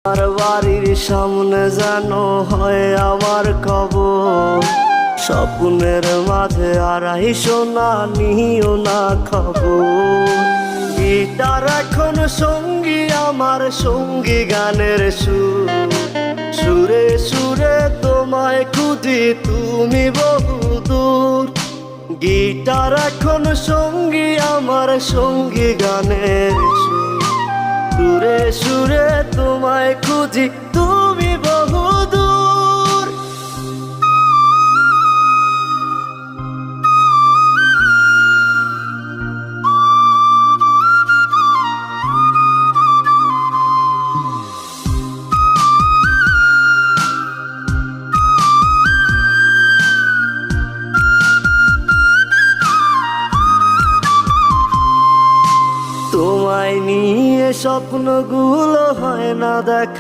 আর বাড়ির সামনে যেন হয় আমার কবর, স্বপ্নের মাঝে আড়াইশো না নিও না খবর। গিটার এখন সঙ্গী আমার, সঙ্গী গানের সুর, সুরে সুরে তোমায় খুঁজি তুমি বহুদূর। গিটার এখন সঙ্গী আমার, সঙ্গী গানের সুর, সুরে সুরে তোমায় খুঁজি তুমি বহুদূর। তোমায় নিয়ে স্বপ্নগুলো হয় না দেখা।